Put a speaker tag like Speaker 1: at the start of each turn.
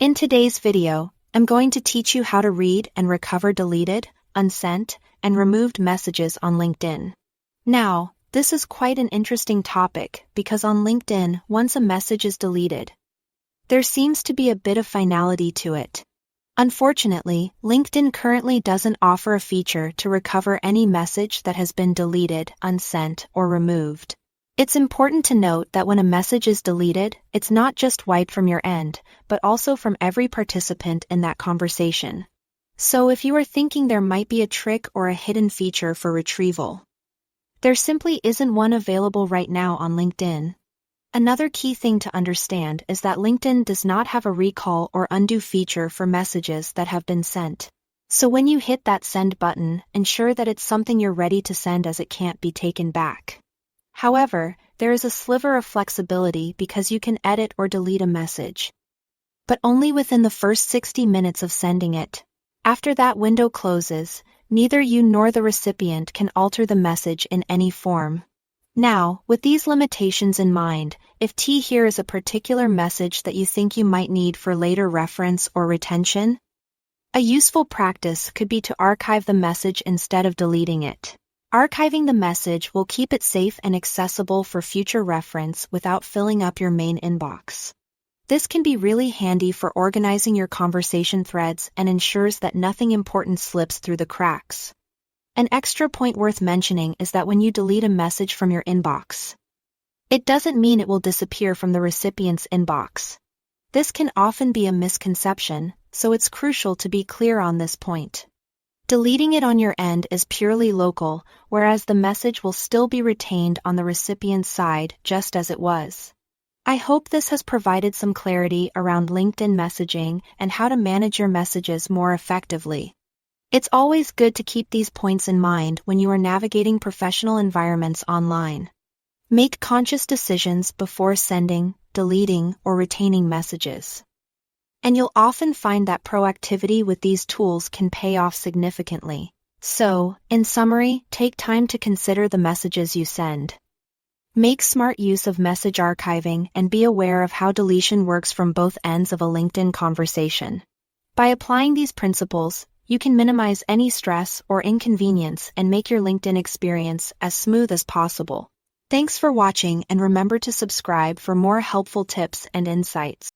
Speaker 1: In today's video, I'm going to teach you how to read and recover deleted, unsent, and removed messages on LinkedIn. Now, this is quite an interesting topic because on LinkedIn, once a message is deleted, there seems to be a bit of finality to it. Unfortunately, LinkedIn currently doesn't offer a feature to recover any message that has been deleted, unsent, or removed. It's important to note that when a message is deleted, it's not just wiped from your end, but also from every participant in that conversation. So if you are thinking there might be a trick or a hidden feature for retrieval, there simply isn't one available right now on LinkedIn. Another key thing to understand is that LinkedIn does not have a recall or undo feature for messages that have been sent. So when you hit that send button, ensure that it's something you're ready to send as it can't be taken back. However, there is a sliver of flexibility because you can edit or delete a message, but only within the first 60 minutes of sending it. After that window closes, neither you nor the recipient can alter the message in any form. Now, with these limitations in mind, if here is a particular message that you think you might need for later reference or retention, a useful practice could be to archive the message instead of deleting it. Archiving the message will keep it safe and accessible for future reference without filling up your main inbox. This can be really handy for organizing your conversation threads and ensures that nothing important slips through the cracks. An extra point worth mentioning is that when you delete a message from your inbox, it doesn't mean it will disappear from the recipient's inbox. This can often be a misconception, so it's crucial to be clear on this point. Deleting it on your end is purely local, whereas the message will still be retained on the recipient's side just as it was. I hope this has provided some clarity around LinkedIn messaging and how to manage your messages more effectively. It's always good to keep these points in mind when you are navigating professional environments online. Make conscious decisions before sending, deleting, or retaining messages. And you'll often find that proactivity with these tools can pay off significantly. So, in summary, take time to consider the messages you send. Make smart use of message archiving and be aware of how deletion works from both ends of a LinkedIn conversation. By applying these principles, you can minimize any stress or inconvenience and make your LinkedIn experience as smooth as possible. Thanks for watching and remember to subscribe for more helpful tips and insights.